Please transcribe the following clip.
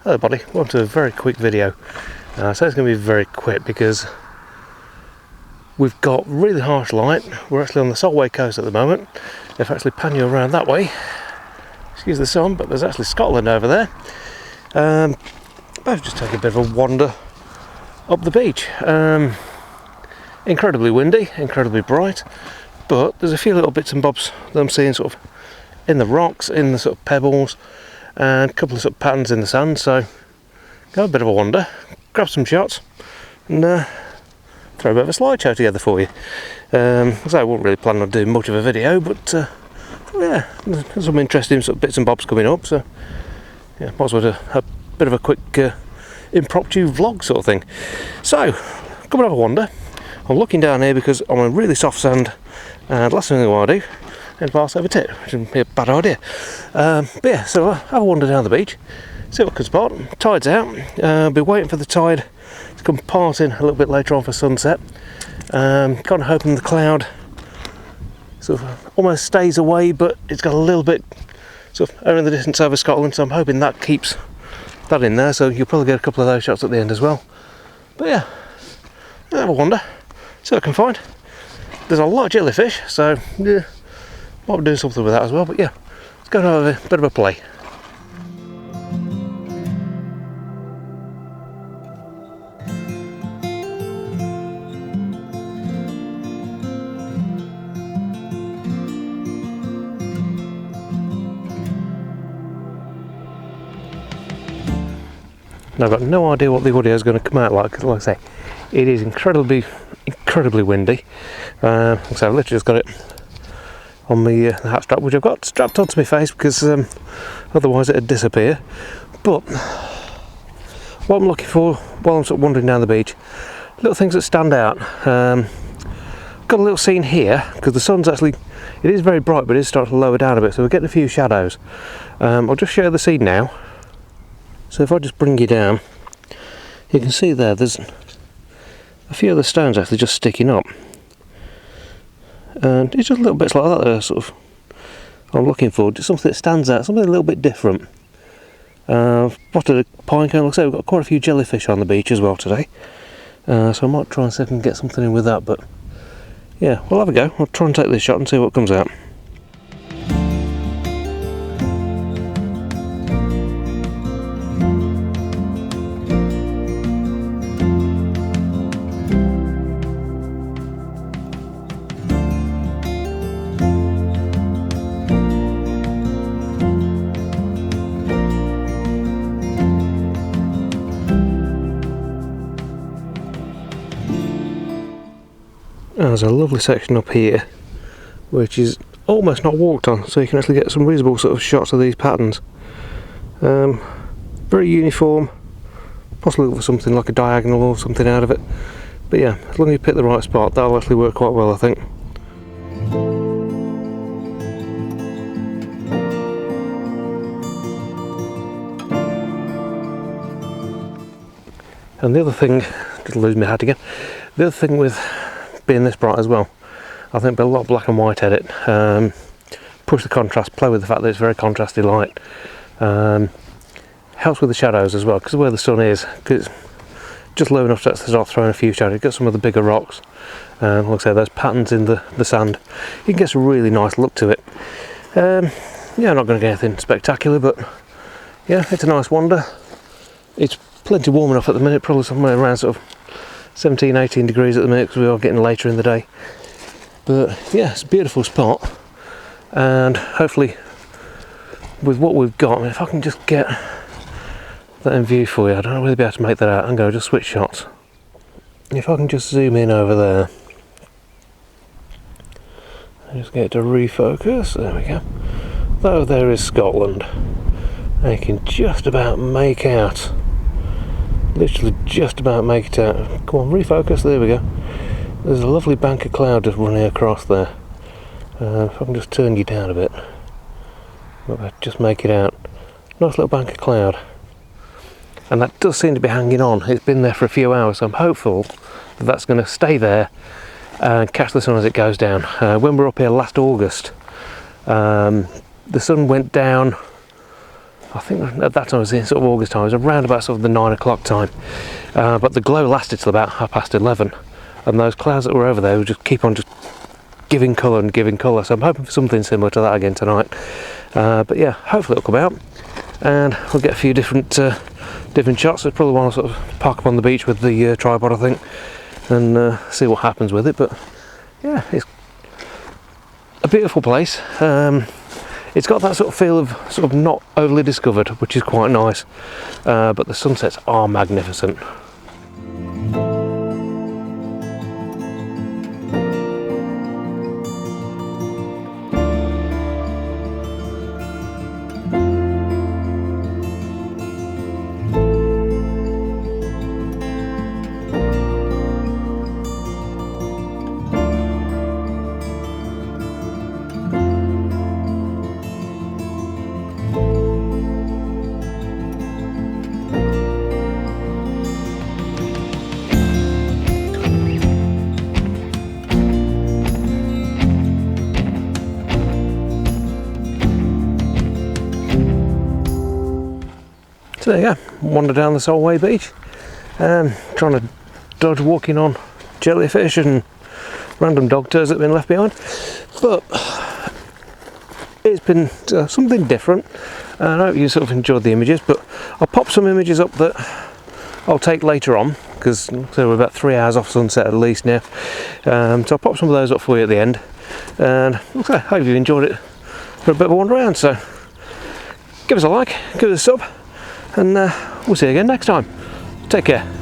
Hello buddy, welcome to a very quick video. So it's going to be very quick because we've got really harsh light. We're actually on the Solway coast at the moment. If I actually pan you around that way, excuse the sun, but there's actually Scotland over there. I've just taken a bit of a wander up the beach. Incredibly windy, incredibly bright, but there's a few little bits and bobs that I'm seeing sort of in the rocks, in the sort of pebbles, and a couple of sort of patterns in the sand. So go a bit of a wander, grab some shots, and throw a bit of a slideshow together for you. So I wasn't really planning on doing much of a video, but yeah, there's some interesting sort of bits and bobs coming up. So yeah, might as well do a bit of a quick impromptu vlog sort of thing. So come and have a wander. I'm looking down here because I'm on really soft sand, and last thing I want to do is pass over tip, which would be a bad idea. But yeah, so I'll have a wander down the beach, see what I can spot. Tide's out. I'll be waiting for the tide to come parting a little bit later on for sunset. Kind of hoping the cloud sort of almost stays away, but it's got a little bit sort of over in the distance over Scotland, so I'm hoping that keeps that in there, so you'll probably get a couple of those shots at the end as well. But yeah, have a wander, see what I can find. There's a lot of jellyfish, so yeah, might be doing something with that as well. But yeah, let's go and have a bit of a play. Now, I've got no idea what the audio is going to come out like, because like I say, it is incredibly windy. So I've literally just got it on the hat strap, which I've got strapped onto my face because otherwise it'd disappear. But what I'm looking for while I'm sort of wandering down the beach, little things that stand out. Got a little scene here because the sun's actually, it is very bright, but it is starting to lower down a bit, so we're getting a few shadows. I'll just show you the scene now. So if I just bring you down, you can see there's a few of the stones actually just sticking up, and it's just little bits like that that are sort of I'm looking for, just something that stands out, something a little bit different. I've spotted a pine cone. Like I say, we've got quite a few jellyfish on the beach as well today, so I might try and see if I can get something in with that. But yeah, we'll have a go. I'll try and take this shot and see what comes out. There's a lovely section up here which is almost not walked on, so you can actually get some reasonable sort of shots of these patterns. Very uniform, possibly look for something like a diagonal or something out of it. But yeah, as long as you pick the right spot, that'll actually work quite well, I think. And the other thing, just lose my hat again, the other thing with being this bright as well, I think there'll be a lot of black and white edit. Push the contrast, play with the fact that it's very contrasty light. Helps with the shadows as well, because where the sun is, because it's just low enough to start throwing a few shadows. You've got some of the bigger rocks, like I say, those patterns in the sand, you can get some really nice look to it. Yeah, not going to get anything spectacular, but yeah, it's a nice wander. It's plenty warm enough at the minute, probably somewhere around sort of 17-18 degrees at the minute, because we are getting later in the day. But yeah, it's a beautiful spot, and hopefully with what we've got, I mean, if I can just get that in view for you, I don't know whether I'll be able to make that out. I'm going to just switch shots. If I can just zoom in over there, just get it to refocus, there we go. Though there is Scotland, and you can just about make out, literally just about make it out. Come on, refocus, there we go. There's a lovely bank of cloud just running across there. If I can just turn you down a bit, just make it out. Nice little bank of cloud. And that does seem to be hanging on. It's been there for a few hours, so I'm hopeful that that's going to stay there and catch the sun as it goes down. When we were up here last August, the sun went down I think at that time it was in sort of August time, it was around about sort of the 9 o'clock time, but the glow lasted till about 11:30, and those clouds that were over there would just keep on just giving colour and giving colour, so I'm hoping for something similar to that again tonight. But yeah, hopefully it'll come out and we'll get a few different shots. I probably want to sort of park up on the beach with the tripod, I think, and see what happens with it. But yeah, it's a beautiful place. It's got that sort of feel of sort of not overly discovered, which is quite nice, but the sunsets are magnificent. So there you go, wander down the Solway beach, trying to dodge walking on jellyfish and random dog tours that have been left behind, but it's been something different, and I hope you sort of enjoyed the images. But I'll pop some images up that I'll take later on, because so we're about 3 hours off sunset at least now, so I'll pop some of those up for you at the end, and okay, hope you enjoyed it for a bit of a wander around. So give us a like, give us a sub, and we'll see you again next time. Take care.